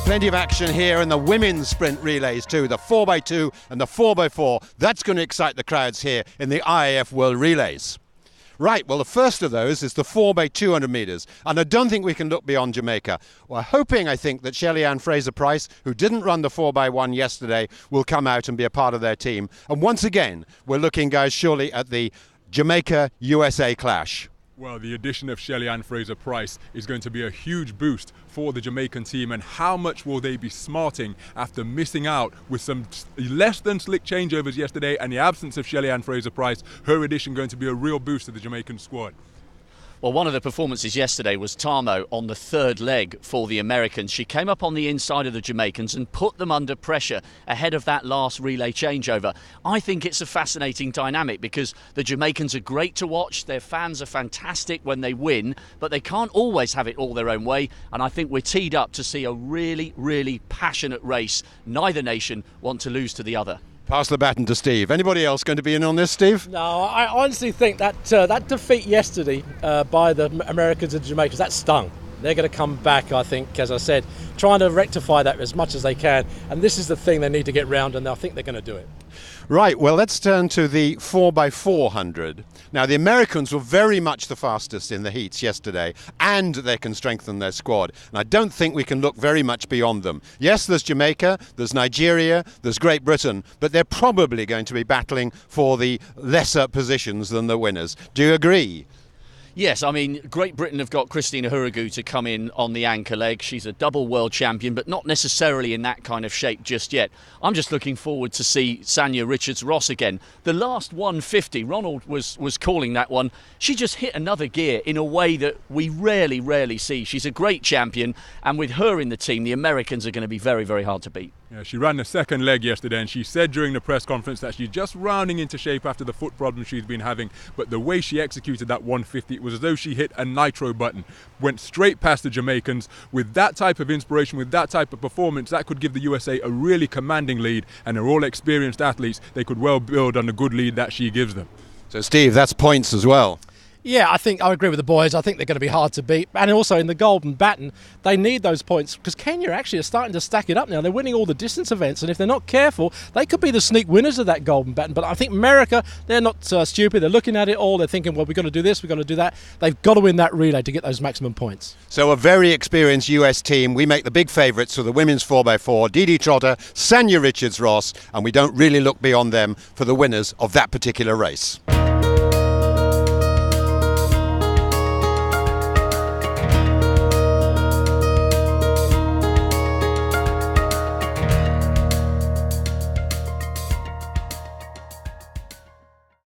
Plenty of action here in the women's sprint relays too, the 4x2 and the 4x4. That's going to excite the crowds here in the IAAF World Relays. Right, well, the first of those is the 4x200 metres, and I don't think we can look beyond Jamaica. We're hoping, I think, that Shelly-Ann Fraser-Price, who didn't run the 4x1 yesterday, will come out and be a part of their team. And once again, we're looking, guys, surely at the Jamaica-USA clash. Well, the addition of Shelly-Ann Fraser-Price is going to be a huge boost for the Jamaican team, and how much will they be smarting after missing out with some less than slick changeovers yesterday, and the absence of Shelly-Ann Fraser-Price, her addition going to be a real boost to the Jamaican squad. Well, one of the performances yesterday was Tamo on the third leg for the Americans. She came up on the inside of the Jamaicans and put them under pressure ahead of that last relay changeover. I think it's a fascinating dynamic because the Jamaicans are great to watch. Their fans are fantastic when they win, but they can't always have it all their own way. And I think we're teed up to see a really, really passionate race. Neither nation want to lose to the other. Pass the baton to Steve. Anybody else going to be in on this, Steve? No, I honestly think that that defeat yesterday by the Americans and Jamaicans, that stung. They're going to come back, I think, as I said, trying to rectify that as much as they can. And this is the thing they need to get round, and I think they're going to do it. Right, well, let's turn to the 4x400. Now, the Americans were very much the fastest in the heats yesterday, and they can strengthen their squad. And I don't think we can look very much beyond them. Yes, there's Jamaica, there's Nigeria, there's Great Britain, but they're probably going to be battling for the lesser positions than the winners. Do you agree? Yes, I mean, Great Britain have got Christina Huragu to come in on the anchor leg. She's a double world champion, but not necessarily in that kind of shape just yet. I'm just looking forward to see Sanya Richards-Ross again. The last 150, Ronald was calling that one. She just hit another gear in a way that we rarely see. She's a great champion, and with her in the team, the Americans are going to be very, very hard to beat. Yeah, she ran the second leg yesterday, and she said during the press conference that she's just rounding into shape after the foot problem she's been having. But the way she executed that 150, it was as though she hit a nitro button. Went straight past the Jamaicans. With that type of inspiration, with that type of performance, that could give the USA a really commanding lead, and they're all experienced athletes. They could well build on the good lead that she gives them. So, Steve, that's points as well. Yeah, I think I agree with the boys. I think they're going to be hard to beat. And also in the golden baton, they need those points because Kenya actually are starting to stack it up now. They're winning all the distance events, and if they're not careful, they could be the sneak winners of that golden baton. But I think America, they're not stupid. They're looking at it all. They're thinking, well, we're going to do this, we're going to do that. They've got to win that relay to get those maximum points. So a very experienced US team. We make the big favourites for the women's 4x4, Dee Dee Trotter, Sanya Richards-Ross, and we don't really look beyond them for the winners of that particular race.